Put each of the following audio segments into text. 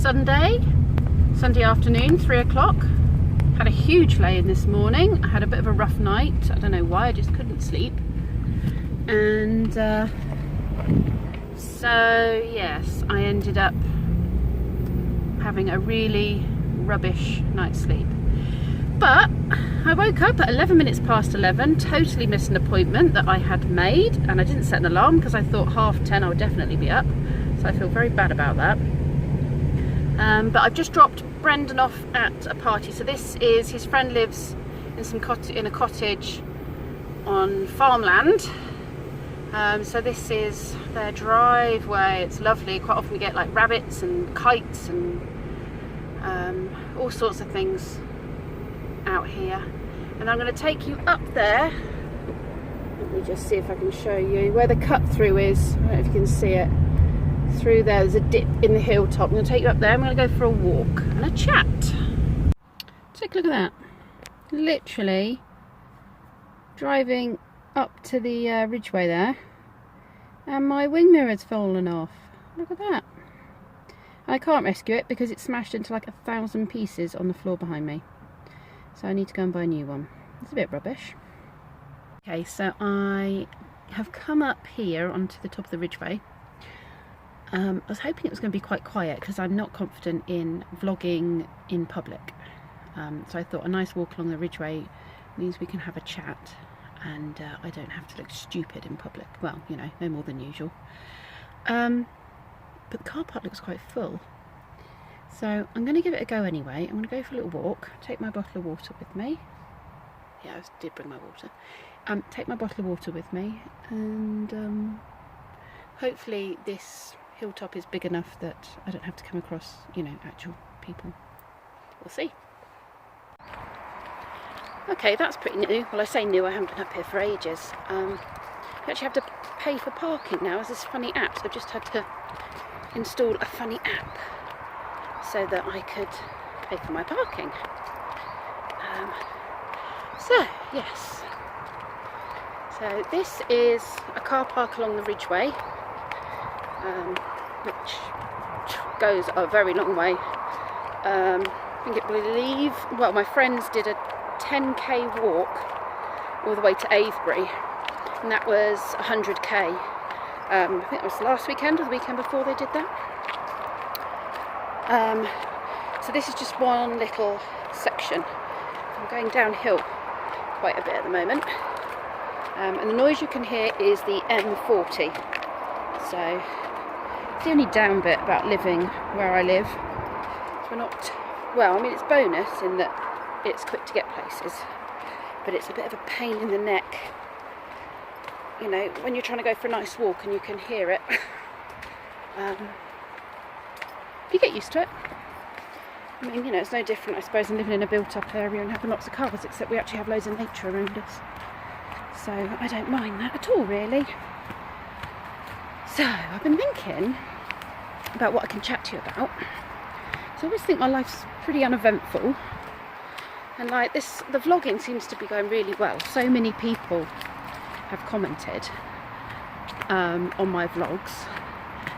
Sunday afternoon, 3 o'clock. Had a huge lay-in this morning. I had a bit of a rough night. I don't know why, I just couldn't sleep. And so yes, I ended up having a really rubbish night's sleep. But I woke up at 11 minutes past 11, totally missed an appointment that I had made, and I didn't set an alarm because I thought 10:30 I would definitely be up. So I feel very bad about that. But I've just dropped Brendan off at a party. So this is, his friend lives in a cottage on farmland. So this is their driveway. It's lovely. Quite often we get like rabbits and kites and all sorts of things out here. And I'm going to take you up there. Let me just see if I can show you where the cut through is. I don't know if you can see it. Through there, there's a dip in the hilltop. I'm going to take you up there. I'm going to go for a walk and a chat. Take a look at that. Literally driving up to the ridgeway there, and my wing mirror's fallen off. Look at that. I can't rescue it because it's smashed into like 1,000 pieces on the floor behind me. So I need to go and buy a new one. It's a bit rubbish. Okay, so I have come up here onto the top of the ridgeway. I was hoping it was going to be quite quiet because I'm not confident in vlogging in public. So I thought a nice walk along the ridgeway means we can have a chat and I don't have to look stupid in public. Well, you know, no more than usual. But the car park looks quite full. So I'm going to give it a go anyway. I'm going to go for a little walk, take my bottle of water with me. Yeah, I did bring my water. Take my bottle of water with me, and hopefully this hilltop is big enough that I don't have to come across, you know, actual people. We'll see. Okay, that's pretty new. Well, I say new, I haven't been up here for ages. You actually have to pay for parking now. There's this funny app, so I've just had to install a funny app so that I could pay for my parking. So, yes. So this is a car park along the ridgeway, which goes a very long way. Well, my friends did a 10k walk all the way to Avebury, and that was 100k. I think it was last weekend or the weekend before they did that. So this is just one little section. I'm going downhill quite a bit at the moment, and the noise you can hear is the M40. So it's the only down bit about living where I live. So we're not, well, I mean, it's bonus in that it's quick to get places, but it's a bit of a pain in the neck, you know, when you're trying to go for a nice walk and you can hear it. You get used to it. I mean, you know, it's no different, I suppose, than living in a built-up area and having lots of cars, except we actually have loads of nature around us. So I don't mind that at all, really. So I've been thinking about what I can chat to you about. So I always think my life's pretty uneventful, and like this, the vlogging seems to be going really well. So many people have commented on my vlogs,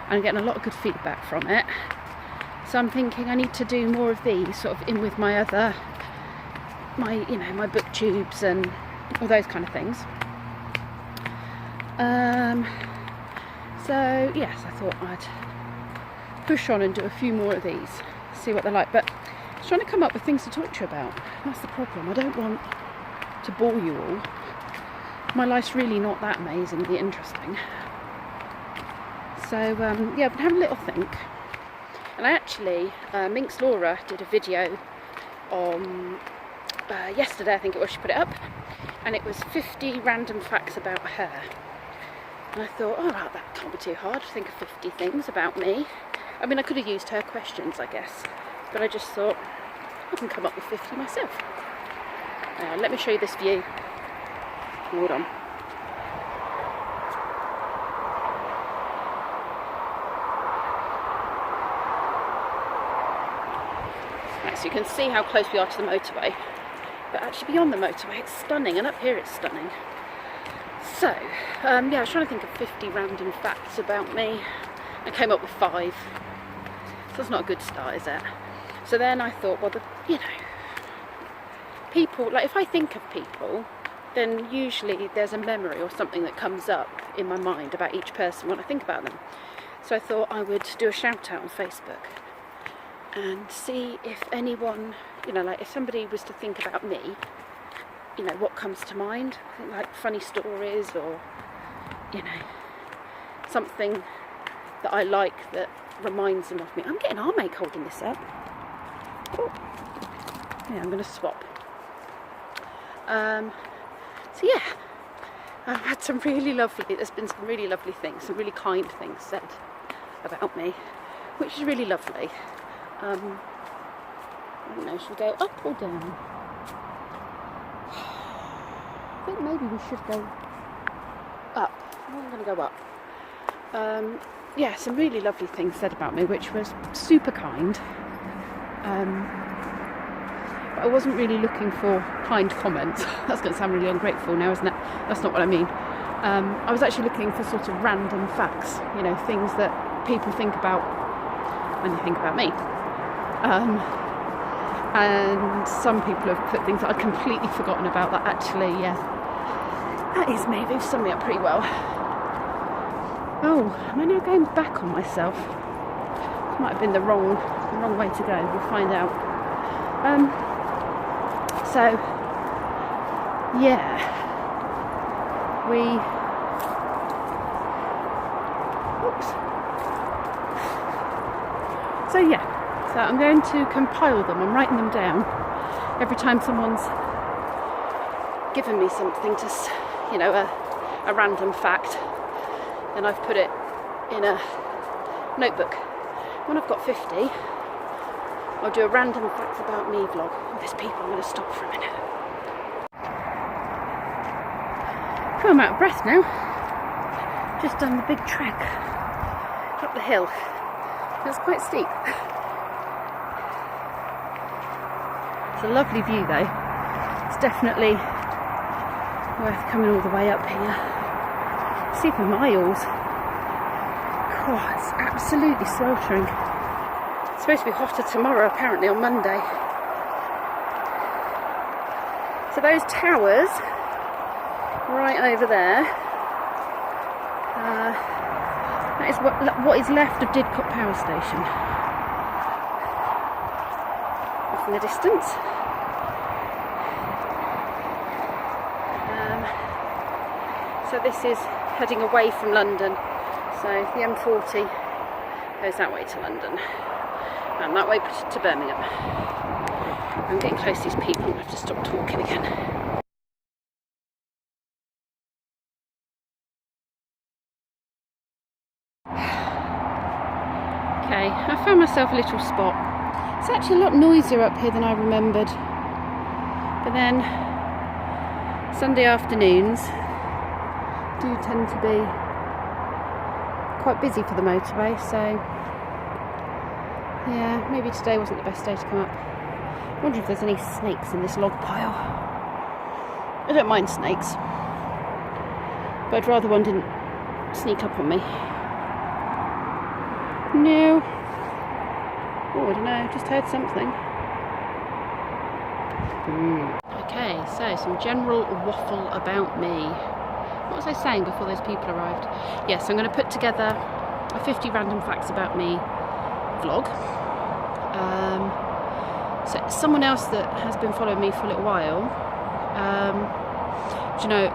and I'm getting a lot of good feedback from it. So I'm thinking I need to do more of these, sort of in with my my booktubes and all those kind of things. So yes, I thought I'd push on and do a few more of these, see what they're like. But I was trying to come up with things to talk to you about. That's the problem. I don't want to bore you all. My life's really not that amazingly interesting. So yeah, I've been having a little think. And I actually, Minx Laura did a video on yesterday, I think it was, she put it up, and it was 50 random facts about her. And I thought, oh right, that can't be too hard to think of 50 things about me. I mean, I could have used her questions, I guess, but I just thought I can come up with 50 myself. Let me show you this view. Hold on. Right, so you can see how close we are to the motorway, but actually beyond the motorway it's stunning, and up here it's stunning. So, yeah, I was trying to think of 50 random facts about me. I came up with 5. So that's not a good start, is it? So then I thought, well, you know, people, like if I think of people, then usually there's a memory or something that comes up in my mind about each person when I think about them. So I thought I would do a shout out on Facebook and see if anyone, you know, like if somebody was to think about me, you know, what comes to mind, like funny stories or, you know, something that I like that reminds them of me. I'm getting arm ache holding this up. Oh. Yeah, I'm going to swap. So yeah, I've had some really lovely, there's been some really lovely things, some really kind things said about me, which is really lovely. I don't know, should we go up or down? I think maybe we should go up. I'm going to go up. Yeah, some really lovely things said about me, which was super kind. But I wasn't really looking for kind comments. That's going to sound really ungrateful now, isn't it? That's not what I mean. I was actually looking for sort of random facts, you know, things that people think about when they think about me. And some people have put things that I'd completely forgotten about that actually, yeah, that is me. They've summed me up pretty well. Oh, am I now going back on myself? This might have been the wrong way to go. We'll find out. So, yeah, so I'm going to compile them. I'm writing them down every time someone's given me something to, you know, a random fact, and I've put it in a notebook. When I've got 50, I'll do a random facts about me vlog. Oh, there's people. I'm going to stop for a minute. Oh, I'm out of breath now. Just done the big trek up the hill. It's quite steep. It's a lovely view though. It's definitely worth coming all the way up here. See for miles. God, it's absolutely sweltering. It's supposed to be hotter tomorrow, apparently, on Monday. So those towers right over there, that is what is left of Didcot Power Station. Off in the distance. So this is heading away from London. So the M40 goes that way to London and that way to Birmingham. I'm getting close to these people, I have to stop talking again. Okay, I found myself a little spot. It's actually a lot noisier up here than I remembered. But then Sunday afternoons do tend to be quite busy for the motorway, so yeah, maybe today wasn't the best day to come up. I wonder if there's any snakes in this log pile. I don't mind snakes, but I'd rather one didn't sneak up on me. No. Oh, I don't know, just heard something. Okay, so some general waffle about me. What was I saying before those people arrived? Yes, I'm going to put together a 50 random facts about me vlog. So someone else that has been following me for a little while, do you know,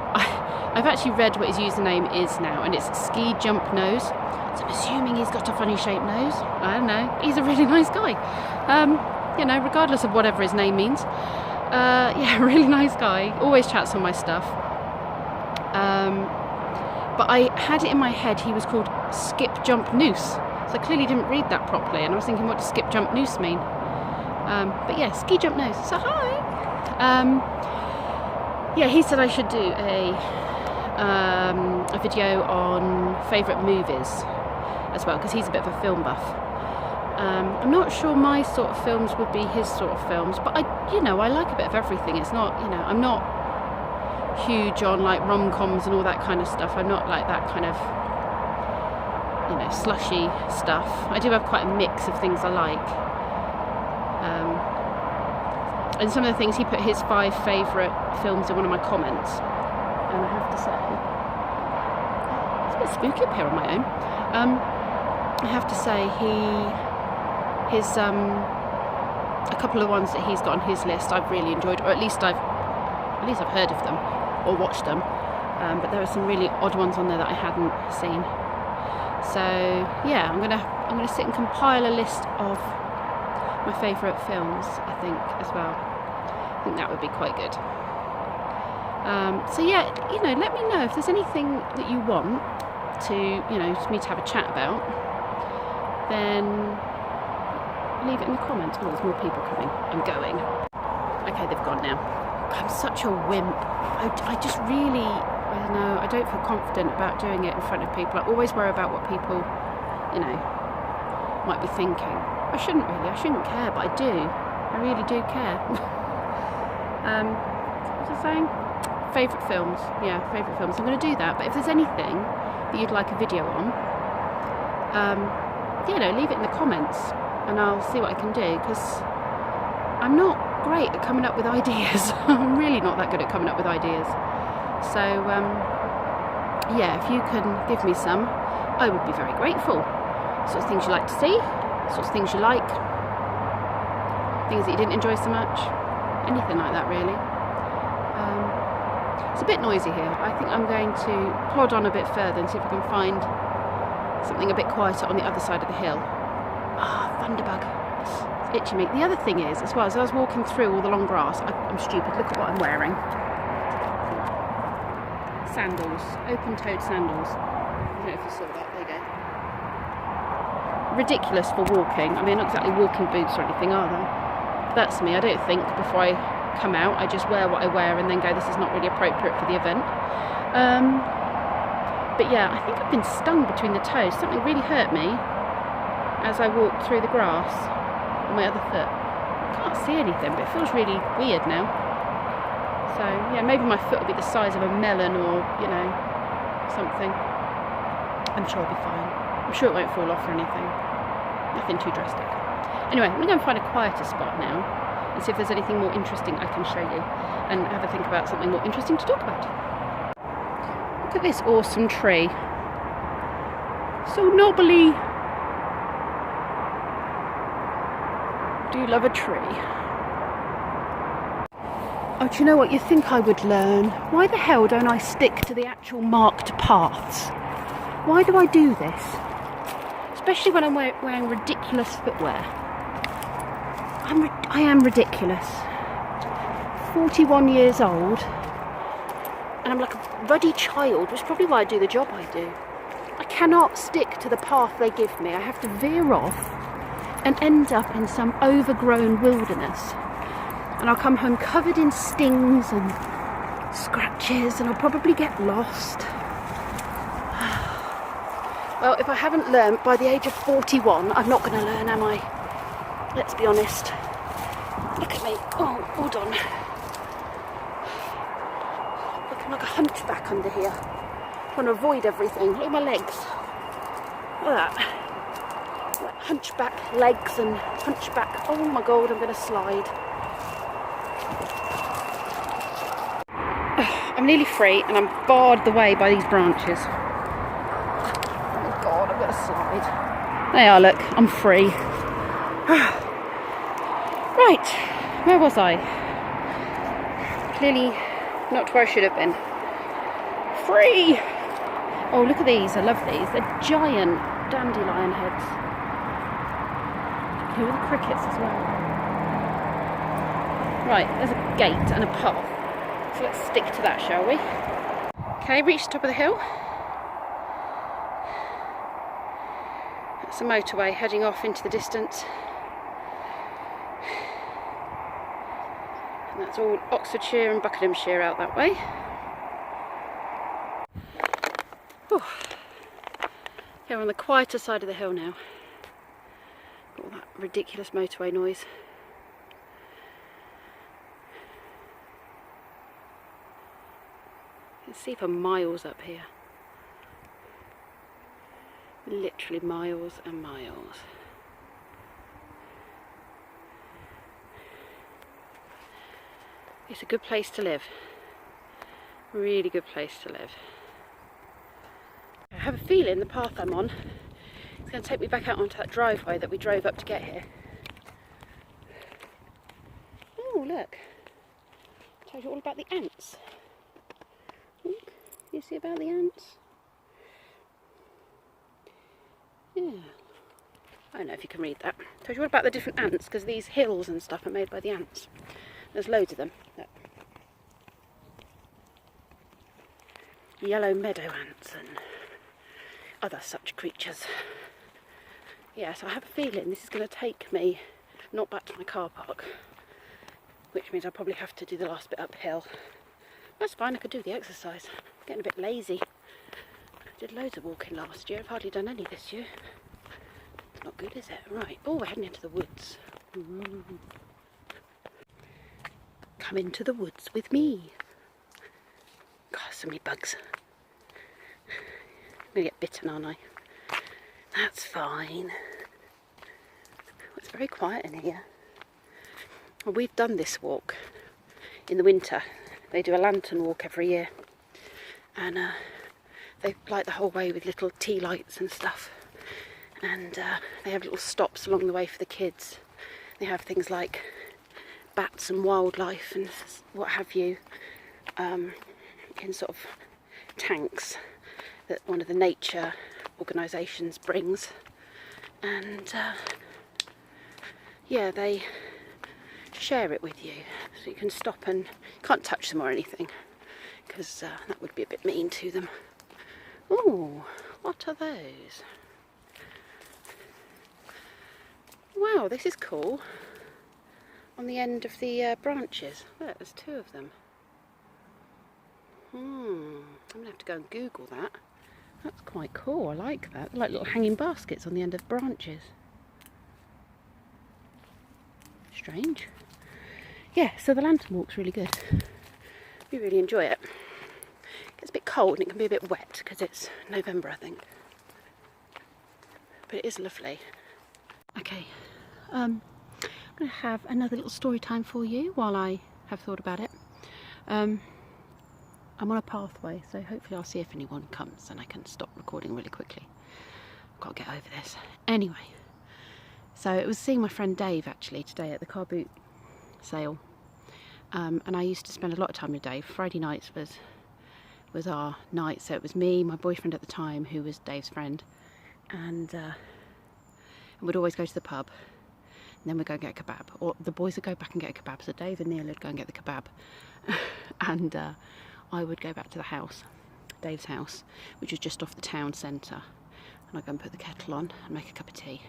I've actually read what his username is now, and it's Ski Jump Nose. So I'm assuming he's got a funny shaped nose. I don't know. He's a really nice guy. You know, regardless of whatever his name means. Yeah, really nice guy. Always chats on my stuff. But I had it in my head he was called Skip Jump Noose, so I clearly didn't read that properly, and I was thinking, what does Skip Jump Noose mean? But yeah, Ski Jump Nose, so hi! Yeah, he said I should do a video on favourite movies as well, because he's a bit of a film buff. I'm not sure my sort of films would be his sort of films, but you know, I like a bit of everything. It's not, you know, I'm not huge on like rom-coms and all that kind of stuff. I'm not like that kind of, you know, slushy stuff. I do have quite a mix of things I like. And some of the things, he put his 5 favourite films in one of my comments, and I have to say, it's a bit spooky up here on my own. I have to say, a couple of ones that he's got on his list I've really enjoyed, or at least I've heard of them or watched them. But there are some really odd ones on there that I hadn't seen. So yeah, I'm gonna sit and compile a list of my favourite films, I think, as well. I think that would be quite good. So yeah, you know, let me know if there's anything that you want to, you know, me to have a chat about, then leave it in the comments. Oh, there's more people coming and going. Okay, they've gone now. I'm such a wimp. I just really, I don't know, I don't feel confident about doing it in front of people. I always worry about what people, you know, might be thinking. I shouldn't really, I shouldn't care, but I do. I really do care. What was I saying? Favourite films. Yeah, favourite films. I'm going to do that, but if there's anything that you'd like a video on, you know, leave it in the comments and I'll see what I can do, because I'm not great at coming up with ideas. I'm really not that good at coming up with ideas. So, yeah, if you can give me some, I would be very grateful. Sorts of things you like to see, sorts of things you like, things that you didn't enjoy so much, anything like that really. It's a bit noisy here. I think I'm going to plod on a bit further and see if I can find something a bit quieter on the other side of the hill. Ah, thunderbug. It's itching me. The other thing is, as well, as I was walking through all the long grass, I'm stupid, look at what I'm wearing. Sandals, open-toed sandals. I don't know if you saw that, there you go. Ridiculous for walking. I mean, not exactly walking boots or anything, are they? That's me. I don't think before I come out. I just wear what I wear and then go, this is not really appropriate for the event. But yeah, I think I've been stung between the toes. Something really hurt me as I walked through the grass on my other foot. I can't see anything, but it feels really weird now. So yeah, maybe my foot will be the size of a melon or, you know, something. I'm sure I'll be fine. I'm sure it won't fall off or anything. Nothing too drastic. Anyway, I'm going to go and find a quieter spot now and see if there's anything more interesting I can show you and have a think about something more interesting to talk about. Look at this awesome tree. So knobbly. Do love a tree. Oh, do you know what? You think I would learn. Why the hell don't I stick to the actual marked paths? Why do I do this? Especially when I'm wearing ridiculous footwear. I am ridiculous. 41 years old. And I'm like a ruddy child, which is probably why I do the job I do. I cannot stick to the path they give me. I have to veer off and end up in some overgrown wilderness. And I'll come home covered in stings and scratches, and I'll probably get lost. Well, if I haven't learnt by the age of 41, I'm not going to learn, am I? Let's be honest. Look at me. Oh, hold on. Looking like a hunchback under here. Trying to avoid everything. Look at my legs. Look at that. Like hunchback legs and hunchback. Oh my god, I'm going to slide. I'm nearly free and I'm barred the way by these branches. Oh my god, I'm going to slide. There you are, look, I'm free. Right, where was I? Clearly not where I should have been. Free! Oh, look at these, I love these. They're giant dandelion heads. Here are the crickets as well. Right, there's a gate and a path. So let's stick to that, shall we? Okay, reach the top of the hill. That's a motorway heading off into the distance. And that's all Oxfordshire and Buckinghamshire out that way. Ooh. Okay, we're on the quieter side of the hill now. Got all that ridiculous motorway noise. You can see for miles up here. Literally miles and miles. It's a good place to live. Really good place to live. I have a feeling the path I'm on is going to take me back out onto that driveway that we drove up to get here. Oh, look. Tells you all about the ants. Look, you see about the ants? Yeah. I don't know if you can read that. Tells you all about the different ants, because these hills and stuff are made by the ants. There's loads of them. Look. Yellow meadow ants and other such creatures. Yeah, so I have a feeling this is going to take me not back to my car park, which means I'll probably have to do the last bit uphill. That's fine, I could do the exercise. I'm getting a bit lazy. I did loads of walking last year. I've hardly done any this year. It's not good, is it? Right. Oh, we're heading into the woods. Come into the woods with me. God, so many bugs. I'm going to get bitten, aren't I? That's fine. It's very quiet in here. Well, we've done this walk in the winter. They do a lantern walk every year. And they light the whole way with little tea lights and stuff. And they have little stops along the way for the kids. They have things like bats and wildlife and what have you in sort of tanks that one of the nature organisations brings. And yeah, they share it with you, so you can stop and you can't touch them or anything, because that would be a bit mean to them. Oh, what are those? Wow, this is cool. On the end of the branches. Look, there's two of them. I'm going to have to go and Google that. That's quite cool, I like that. They're like little hanging baskets on the end of branches. Strange. Yeah, so the lantern walk's really good. We really enjoy it. It gets a bit cold and it can be a bit wet because it's November, I think. But it is lovely. Okay, I'm going to have another little story time for you while I have thought about it. I'm on a pathway, so hopefully I'll see if anyone comes and I can stop recording really quickly. I've got to get over this. Anyway, so it was seeing my friend Dave actually today at the car boot sale. And I used to spend a lot of time with Dave. Friday nights was our night, so it was me, my boyfriend at the time, who was Dave's friend, and we'd always go to the pub, and then we'd go and get a kebab, or the boys would go back and get a kebab, so Dave and Neil would go and get the kebab, and I would go back to the house, Dave's house, which was just off the town centre, and I'd go and put the kettle on and make a cup of tea,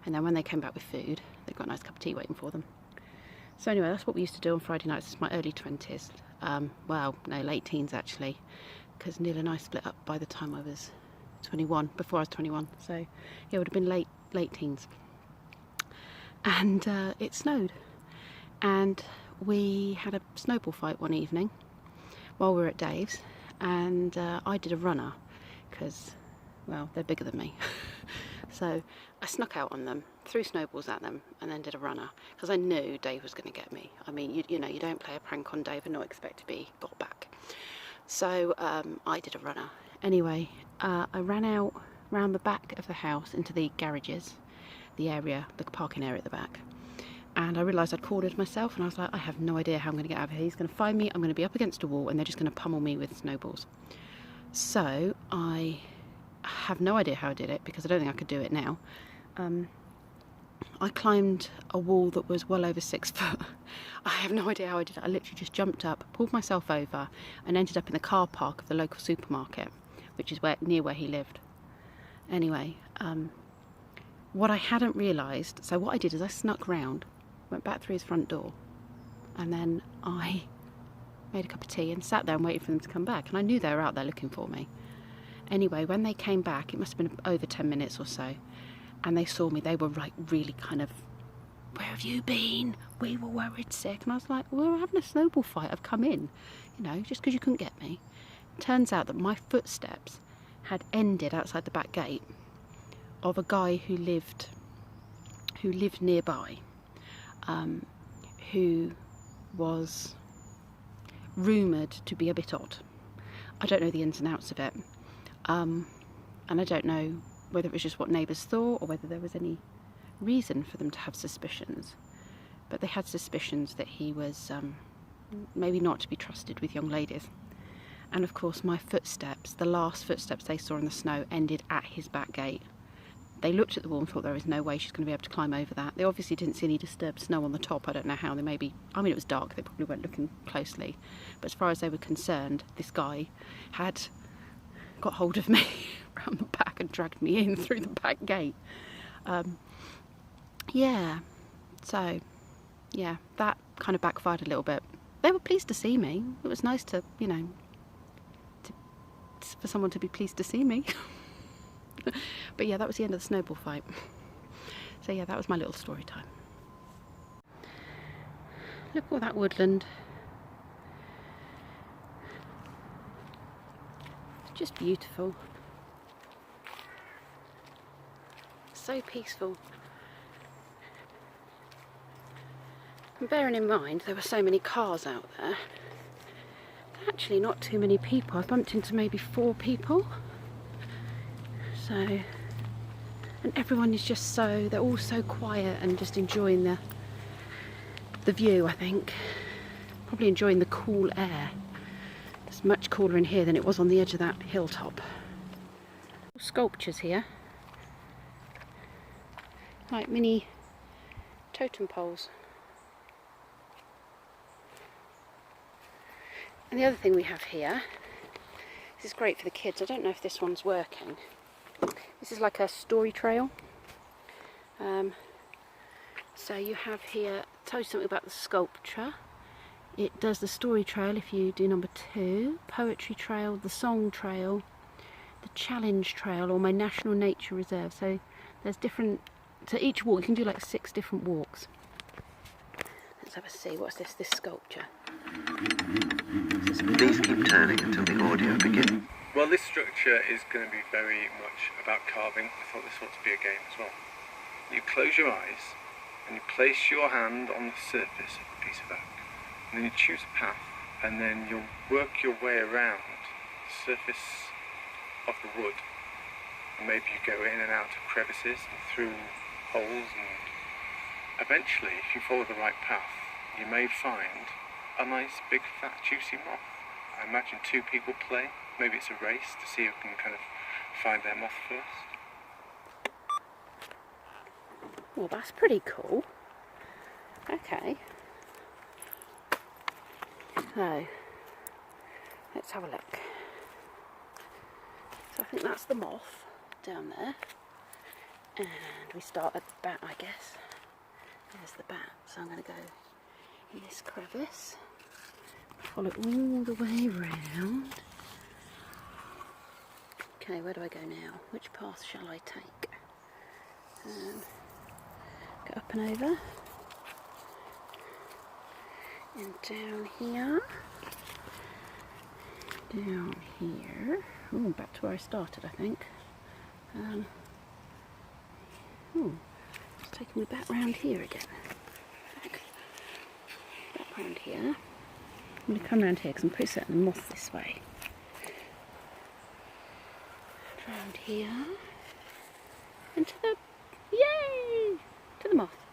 and then when they came back with food, they've got a nice cup of tea waiting for them. So anyway, that's what we used to do on Friday nights. It's my early 20s, well, no, late teens actually, because Neil and I split up by the time I was 21, before I was 21, so yeah, it would have been late teens. And it snowed, and we had a snowball fight one evening while we were at Dave's, and I did a runner, because, well, they're bigger than me. So I snuck out on them, threw snowballs at them, and then did a runner, because I knew Dave was going to get me. I mean, you know, you don't play a prank on Dave and not expect to be got back. So I did a runner. Anyway, I ran out round the back of the house into the garages, the area, the parking area at the back, and I realised I'd cornered myself, and I was like, I have no idea how I'm going to get out of here. He's going to find me, I'm going to be up against a wall, and they're just going to pummel me with snowballs. So I have no idea how I did it, because I don't think I could do it now. I climbed a wall that was well over 6 foot. I have no idea how I did it. I literally just jumped up, pulled myself over, and ended up in the car park of the local supermarket, which is near where he lived. Anyway, what I hadn't realised, so what I did is I snuck round, went back through his front door, and then I made a cup of tea and sat there and waited for them to come back, and I knew they were out there looking for me. Anyway, when they came back, it must have been over 10 minutes or so, and they saw me, they were like really kind of, where have you been? We were worried sick. And I was like, well, we're having a snowball fight, I've come in, you know, just because you couldn't get me. Turns out that my footsteps had ended outside the back gate, of a guy who lived nearby, who was rumoured to be a bit odd. I don't know the ins and outs of it, and I don't know whether it was just what neighbours thought or whether there was any reason for them to have suspicions, but they had suspicions that he was maybe not to be trusted with young ladies. And of course my footsteps, the last footsteps they saw in the snow, ended at his back gate. They looked at the wall and thought there is no way she's going to be able to climb over that. They obviously didn't see any disturbed snow on the top. I don't know how. They maybe, I mean, it was dark, they probably weren't looking closely, but as far as they were concerned, this guy had got hold of me around the back and dragged me in through the back gate. Yeah, so yeah, that kind of backfired a little bit. They were pleased to see me. It was nice to, you know, for someone to be pleased to see me. But yeah, that was the end of the snowball fight. So yeah, that was my little story time. Look at all that woodland. It's just beautiful. So peaceful. And bearing in mind there were so many cars out there, actually not too many people. I bumped into maybe 4 people. So, and everyone is just so, they're all so quiet and just enjoying the view, I think. Probably enjoying the cool air. It's much cooler in here than it was on the edge of that hilltop. Sculptures here. Like mini totem poles. And the other thing we have here, this is great for the kids. I don't know if this one's working. This is like a story trail. So you have here, tell you something about the sculpture. It does the story trail if you do number 2, poetry trail, the song trail, the challenge trail, or my national nature reserve. So there's different, so each walk you can do like 6 different walks. Let's have a see. What's this? This sculpture. Please keep turning until the audio begins. Well, this structure is going to be very much about carving. I thought this ought to be a game as well. You close your eyes and you place your hand on the surface of a piece of oak. And then you choose a path and then you'll work your way around the surface of the wood. And maybe you go in and out of crevices and through holes, and eventually, if you follow the right path, you may find a nice big fat juicy moth. I imagine 2 people play. Maybe it's a race to see who can kind of find their moth first. Well, that's pretty cool. Okay. So, let's have a look. So I think that's the moth down there. And we start at the bat, I guess. There's the bat. So I'm going to go in this crevice. Follow it all the way around. Okay, where do I go now? Which path shall I take? Go up and over. And down here. Down here. Oh, back to where I started, I think. It's taking me back round here again. Back round here. I'm going to come round here because I'm pretty certain the moth this way. Round here. And to the... Yay! To the moth.